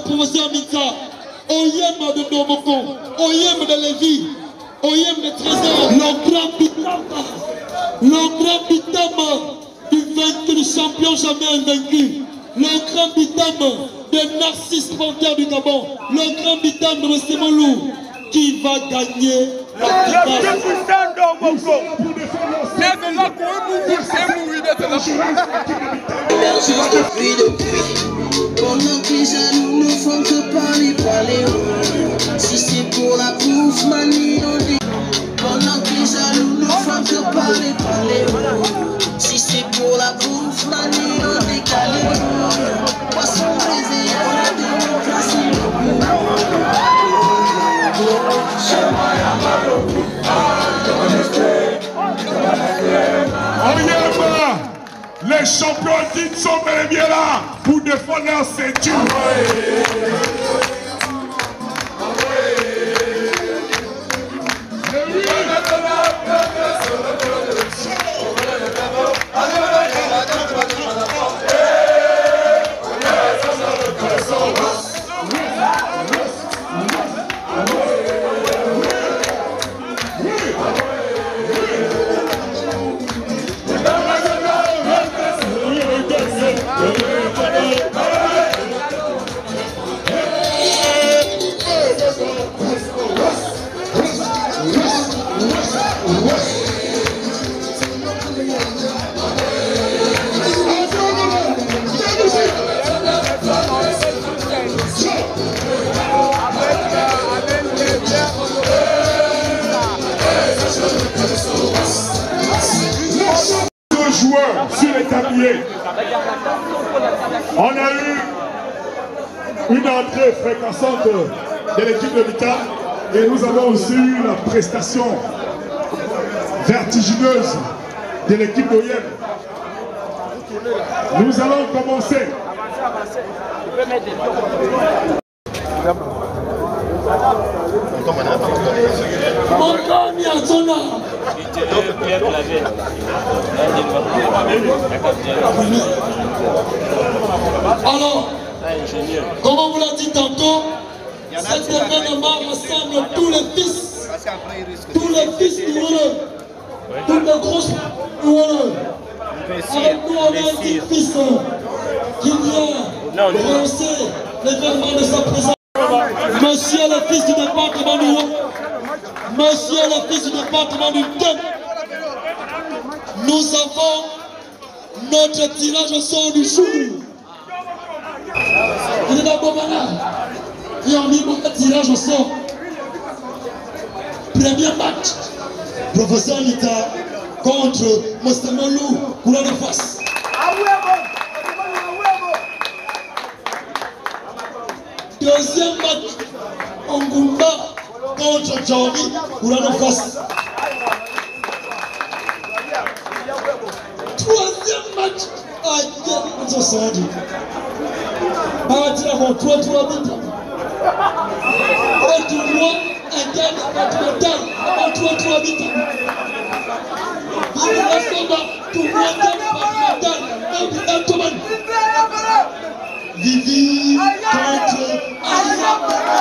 professeur Mita, Oyem de Domoko, Oyem de Lévi, Oyem de Trésor, le grand Bitama du champion jamais invaincu, le grand Bitama de Narcisse Panthère du Gabon, le grand Bitama de Semolou, qui va gagner la pendant que les jaloux ne font que parler. Si c'est pour la bouffe, manie, on dit. Pendant que les jaloux ne font que parler. Si c'est pour la bouffe, manie, on décale. Poisson brisé, à la démocratie. Les champions titres sont bel et bien là pour défendre leur ceinture. Joueurs sur les tabliers. On a eu une entrée fréquente de l'équipe de Vita et nous avons aussi eu la prestation vertigineuse de l'équipe d'Oyem. Nous allons commencer. Alors, comme on vous l'a dit tantôt, cet événement rassemble tous les fils du Rwanda, toutes les grosses du Rwanda. Avec nous, on a un petit fils qui vient rehausser l'événement de sa présence. Monsieur le fils du département du Rwanda, monsieur le fils du département du Thème, nous avons notre tirage au sort du jour. Il est d'abord malade. Il y a mis mon tirage au sort. Premier match. Professeur Lita contre Moustamolou pour la face. Deuxième match. Ongumba contre Johnny pour la face. Troisième match. Aïe, on s'en sort. Parti avant 3-3 minutes. Un tournoi intercontinental en 3-3 minutes. Vive la Samba, tournoi intercontinental en Bilantoman. Vivi contre Ayamana.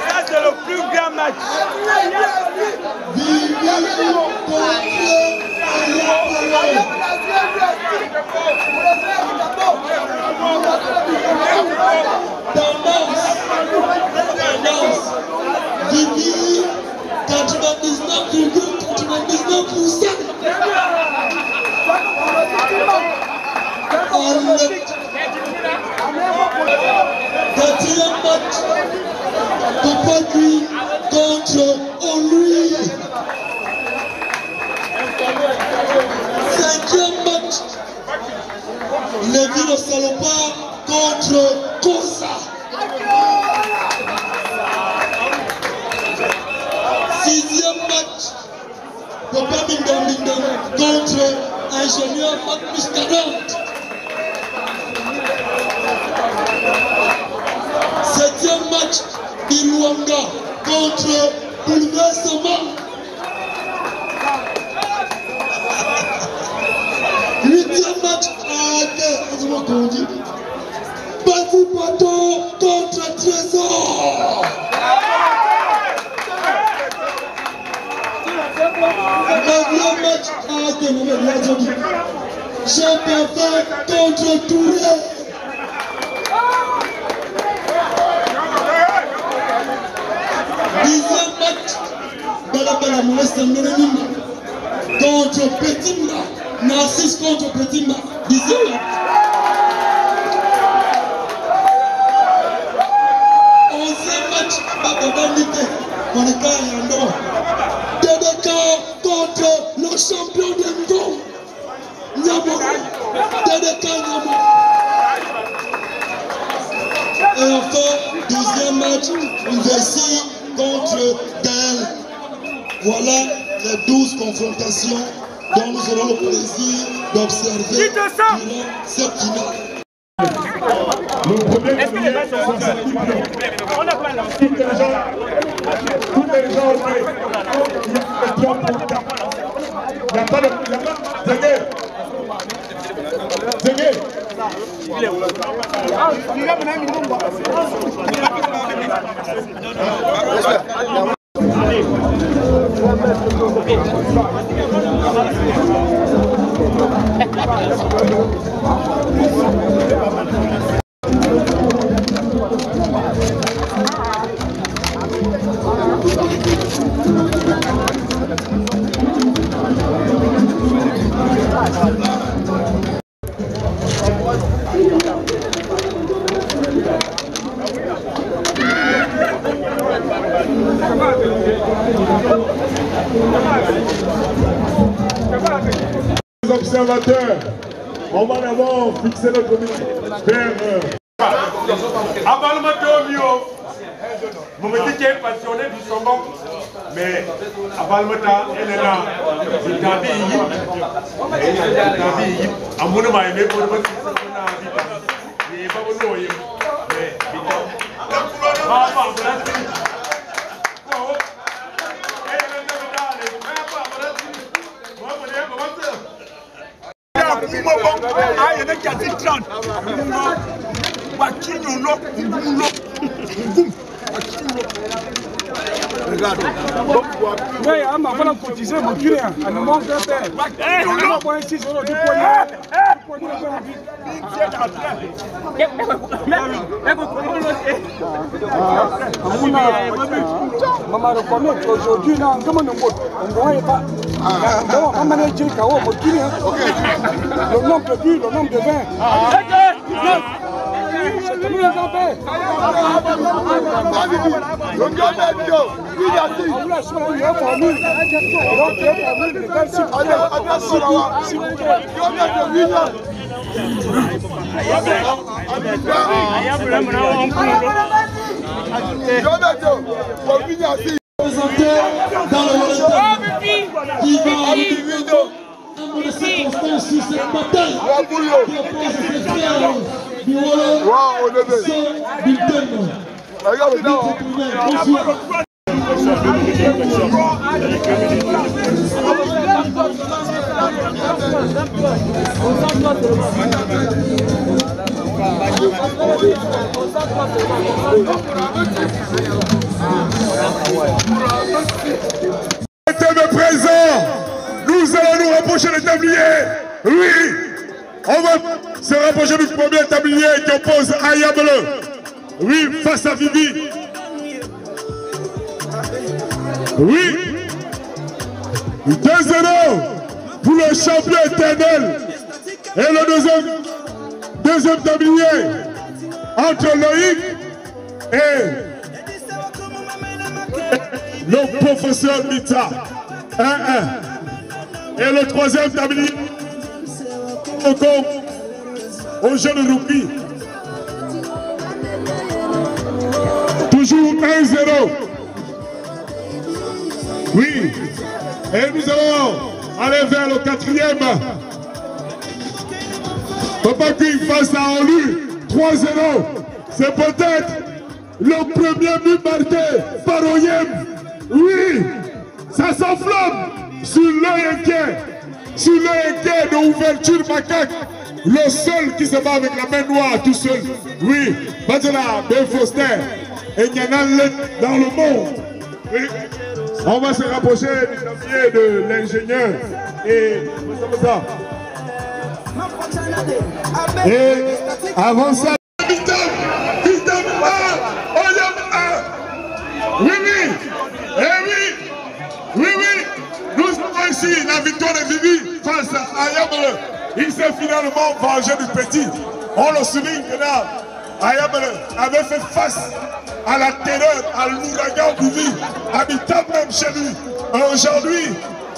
Ça c'est le plus grand match. Vivi 99,99%. Quatrième match, Kopagui contre Olui. Cinquième match, Lévi le salopard contre Kosa. Sixième match, Papa Mindam contre ingénieur Magnus Kadant. Septième match, match Iluanga contre Bouleversement. 8e match Bati Pato contre Trésor. 9e match Jean Parfait contre Touré. 10e match Balabala Moulesta Nolenima contre Petimba. Narcisse contre Petimba. 10e match. 11e match Bababandite Monica Yando. TDK contre le champion de Ngo Nyamoro. TDK Nyamoro. Et enfin, 12e match, Universi contre Del. Voilà les 12 confrontations dont nous aurons le plaisir d'observer durant cette finale. Le premier premier, on n'a pas lancé. Tous les gens ont fait. Il n'y a pas de... Zégué. Les observateurs, on va d'abord fixer notre vie vers... Vous me dites qu'il est passionné du Songo, mais à Balmata, elle est là. Je t'en dis, à mon nom, il est pour le Regarde. Oui, on m'a pas cotisé mon curé. On me manque un père. On m'a pas ici sur le maman reconnaît qu'aujourd'hui, on le nombre de buts, le nombre de vins. Dans le qui va de circonstances sur cette bataille qui oppose ses frères du Wolo sans Bilten. Présent, nous allons nous rapprocher des tabliers. Oui, on va se rapprocher du premier tablier qui oppose Aya Bleu. Oui, face à Vivi. Oui, 2-0 pour le champion éternel. Et le deuxième tablier entre Loïc et le professeur Mita. 1-1. Et le troisième tablier au jeu de rugby. Toujours 1-0. Oui. Et nous allons aller vers le quatrième. Papa King face à Olu. 3-0. C'est peut-être le premier but marqué par Oyem. Oui, ça s'enflamme sur l'œil inquiet. Sur l'œil inquiet de ouverture macaque. Le seul qui se bat avec la main noire tout seul. Oui, Badjala, Ben Foster et Nyanal dans le monde. Oui. On va se rapprocher du tablier de l'ingénieur. Et avant ça, oui, oui, oui, oui, nous avons ici la victoire de Vivi face à Ayamele. Il s'est finalement vengé du petit. On le souligne que là, Ayamele avait fait face à la terreur, à l'ouragan Vivi, habitant même chez lui. Aujourd'hui,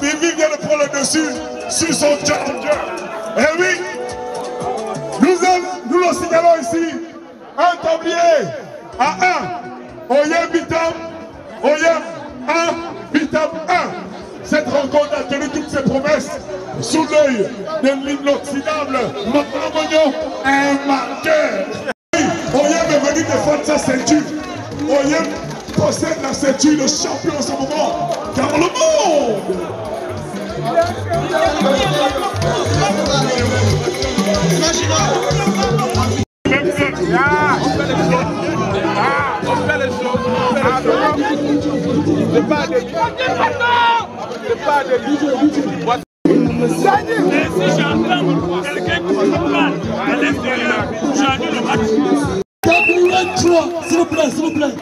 Vivi vient de prendre le dessus sur son challenger. Et oui, nous le signalons ici, un tablier à 1. Oyem Bitam, Oyem 1, Bitam 1. Cette rencontre a tenu toutes ses promesses sous l'œil de l'inoxydable Makamagnon, un marqueur. Oyem est venu défendre sa ceinture. Oyem possède la ceinture de champion en ce moment dans le monde. C'est pas des c'est pas des si j'entends quelqu'un qui se parle à l'extérieur, j'ai le match. Tabouret 3, s'il vous plaît, s'il vous plaît.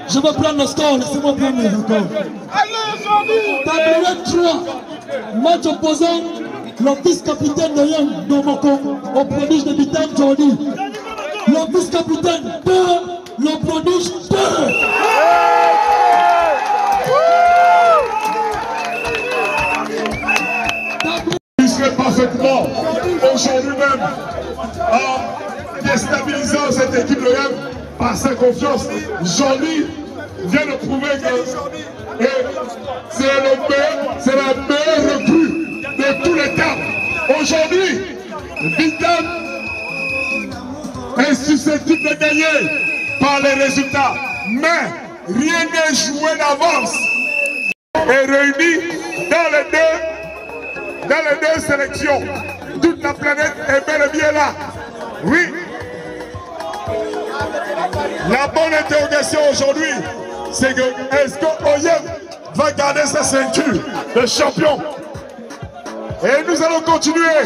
Je vais prendre le score, laissez-moi prendre le score. Tabouret 3, match opposant le vice-capitaine de Yam Domoko au prodige de Bitam Jordi. Le vice-capitaine 2, le prodige 2. Il serait parfaitement aujourd'hui même en déstabilisant cette équipe de Yam par sa confiance. Jordi vient de prouver que c'est la meilleure recrue de tous les temps. Aujourd'hui, Bitam est susceptible de gagner par les résultats, mais rien n'est joué d'avance. Et réuni dans les deux sélections, toute la planète est bel et bien là. Oui. La bonne interrogation aujourd'hui, c'est que est-ce que Oyem va garder sa ceinture de champion? Et nous allons continuer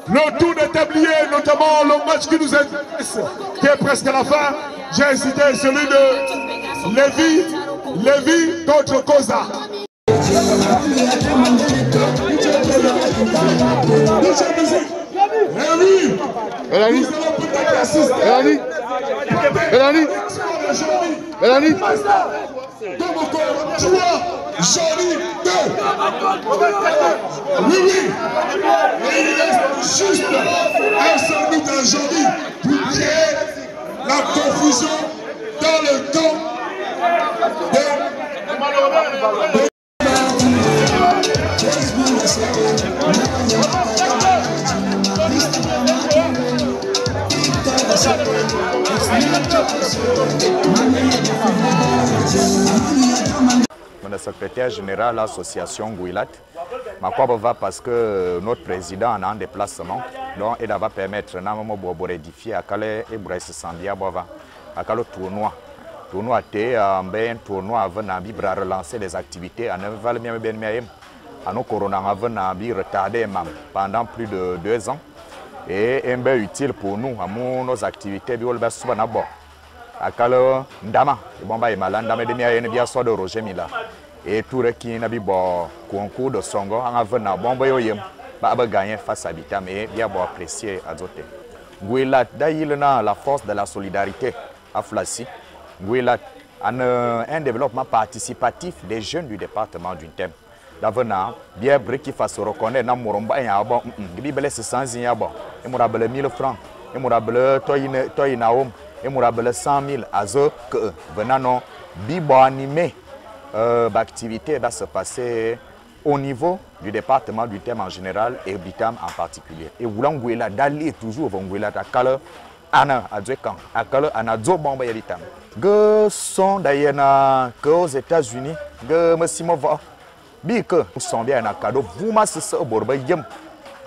le tour des tabliers, notamment le match qui nous intéresse, qui est presque à la fin. J'ai incité celui de Lévi contre Koza. Jordi 2. Oui, oui. Et il reste juste un seul but à Jordi pour créer la confusion dans le camp de... Le secrétaire général de l'association Gouilat, Makwaba va parce que notre président en a un déplacement, donc il va permettre de rédifier à Calais et Brest Sandia Bova, à Calais tournoi. Tournoi un tournoi avant de relancer les activités à Neval Miami, à nos corona avant de retarder pendant plus de 2 ans. Et un peu utile pour nous, à nos activités, à Calais Ndama, et Ndama de bien soit de Roger Mila. Et tout le qui n'a pas concours de Songo, en avenant, bon, bah, gagner face à Bitam et bien apprécier à Zoté. Gouilat, d'ailleurs, la force de la solidarité à Flassi. Gouilat, un développement participatif des jeunes du département du thème. D'avenant, bien qui fasse reconnaître dans Moromba et à bon, Bibele se sent y a bon, et Mourabele 1000 francs, et Mourabele Toy Naom, et Mourabele 100 000 à ce que venant Bibo animé. L'activité va se passer au niveau du département du thème en général et Bitam en particulier. Et Woulangouela d'aller toujours au Ngouela Takala ana adwekan akala ana dzo bomba yalitam ge son dayena que aux États-Unis ge mesimo va bi que son bien na cadeau buma se borba yem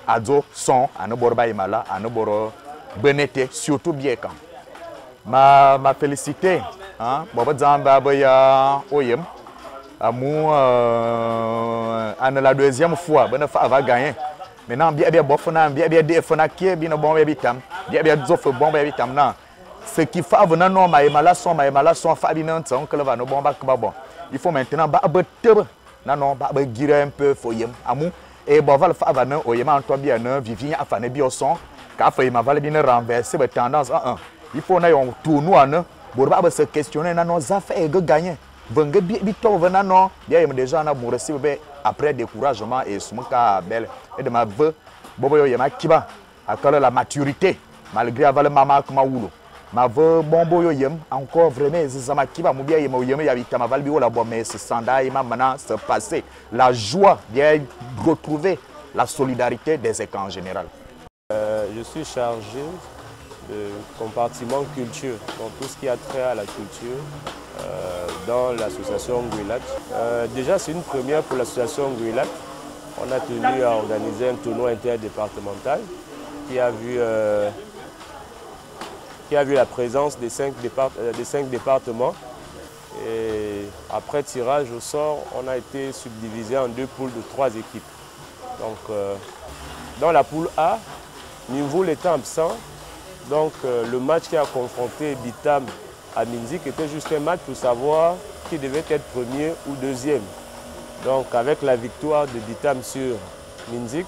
adzo son ana borba imala ana boro benete surtout bien quand ma félicité hein boba zamba ba ya oyem amu ana la deuxième fois ben fa va gagner. Maintenant, bien bofona, bien defona qui bien bon bitam, bien zof bon bitam na. Ce qui fait venir non ma malasson fa bien tant que va no bon bac bon. Il faut maintenant ba beteur na non ba gira un peu foyem amu et bon va le fa va no oyema en bien na vivien afane bi son ka fa ma va bien renverser ba tendance il faut na yon tournoi na pour ba se questionner na non za fait gagner. Venga bito venant non bien déjà na pour recevoir après découragement et sumuka belle et de ma veuve bobo yema kiba akala la maturité malgré avoir le maman comme wulo ma veuve bombo yo yem encore vraiment zama kiba mu bien yema yema yabita ma valbi la bon mais ce sanda yema maintenant se passer la joie bien retrouver la solidarité des écoles en général. Je suis chargé de compartiment culture, donc tout ce qui a trait à la culture dans l'association Nguilat. Déjà, c'est une première pour l'association Nguilat. On a tenu à organiser un tournoi interdépartemental qui a vu la présence des 5 départements. Et après tirage au sort, on a été subdivisé en 2 poules de 3 équipes. Donc, dans la poule A, Nimvoul étant absent, donc le match qui a confronté Bitam à Minzik était juste un match pour savoir qui devait être premier ou deuxième. Donc avec la victoire de Bitam sur Minzik,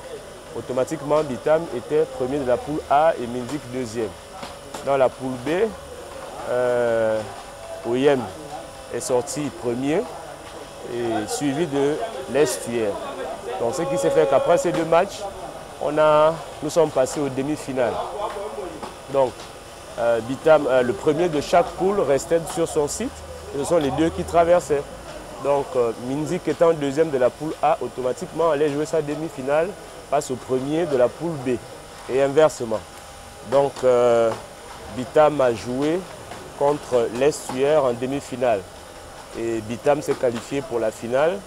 automatiquement Bitam était premier de la poule A et Minzik deuxième. Dans la poule B, Oyem est sorti premier et suivi de l'Estuaire. Donc ce qui s'est fait qu'après ces 2 matchs, nous sommes passés aux demi-finales. Donc, Bitam, le premier de chaque poule restait sur son site. Et ce sont les 2 qui traversaient. Donc, Minzik étant deuxième de la poule A, automatiquement allait jouer sa demi-finale face au premier de la poule B. Et inversement. Donc, Bitam a joué contre l'Estuaire en demi-finale. Et Bitam s'est qualifié pour la finale.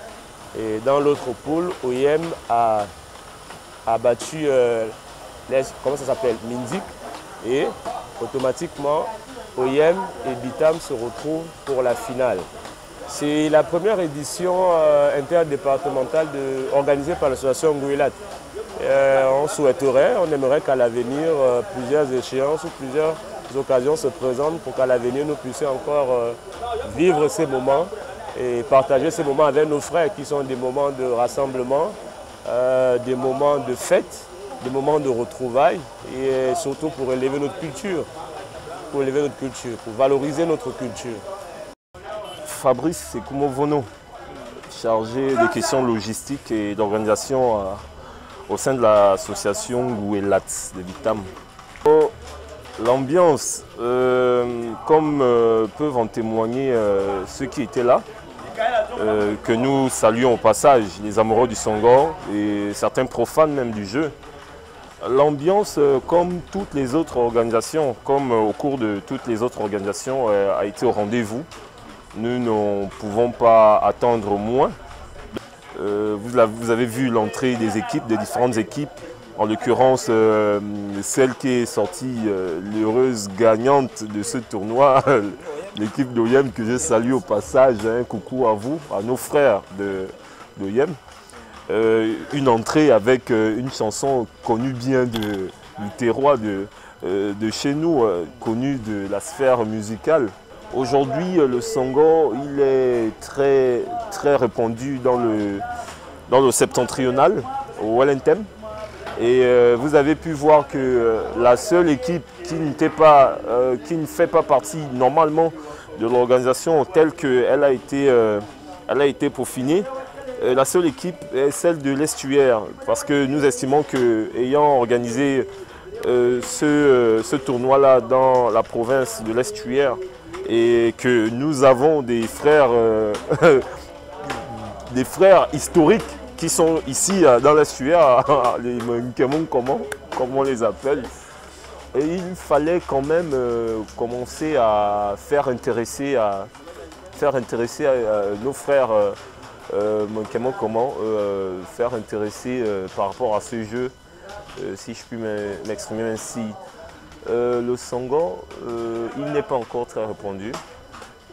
Et dans l'autre poule, Oyem a battu, comment ça s'appelle, Minzik. Et automatiquement, Oyem et Bitam se retrouvent pour la finale. C'est la première édition interdépartementale organisée par l'association Nguilat. On aimerait qu'à l'avenir, plusieurs échéances ou plusieurs occasions se présentent pour qu'à l'avenir, nous puissions encore vivre ces moments et partager ces moments avec nos frères qui sont des moments de rassemblement, des moments de fête, des moments de retrouvailles et surtout pour élever notre culture, pour valoriser notre culture. Fabrice Sekoumovono, chargé des questions logistiques et d'organisation au sein de l'association Nguilat de Bitam. L'ambiance, comme peuvent en témoigner ceux qui étaient là, que nous saluons au passage, les amoureux du Songor et certains profanes même du jeu. L'ambiance, comme toutes les autres organisations, comme au cours de toutes les autres organisations, a été au rendez-vous. Nous ne pouvons pas attendre moins. Vous avez vu l'entrée des équipes, des différentes équipes. En l'occurrence, celle qui est sortie l'heureuse gagnante de ce tournoi, l'équipe d'Oyem que je salue au passage. Un coucou à vous, à nos frères d'Oyem. Une entrée avec une chanson connue bien du terroir de chez nous, connue de la sphère musicale. Aujourd'hui, le Songor, il est très répandu dans le septentrional, au Wellington. Et vous avez pu voir que la seule équipe qui ne fait pas partie normalement de l'organisation telle qu'elle a été peaufinée, la seule équipe est celle de l'Estuaire, parce que nous estimons qu'ayant organisé ce tournoi-là dans la province de l'Estuaire et que nous avons des frères historiques qui sont ici dans l'Estuaire, les Nkemon, comme on les appelle, Et il fallait quand même commencer à faire intéresser nos frères, faire intéresser par rapport à ce jeu, si je puis m'exprimer ainsi. Le Songor, il n'est pas encore très répandu,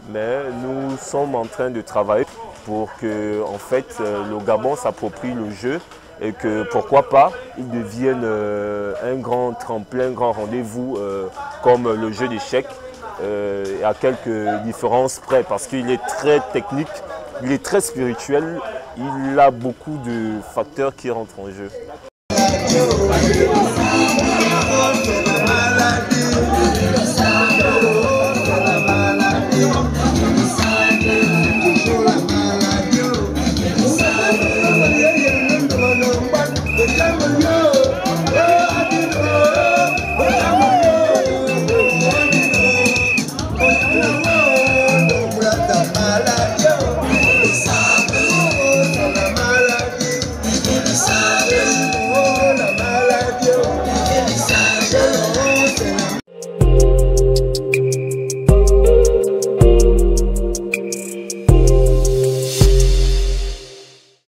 mais nous sommes en train de travailler pour que en fait, le Gabon s'approprie le jeu et que pourquoi pas il devienne un grand tremplin, un grand rendez-vous comme le jeu d'échecs, à quelques différences près, parce qu'il est très technique, il est très spirituel, il a beaucoup de facteurs qui rentrent en jeu.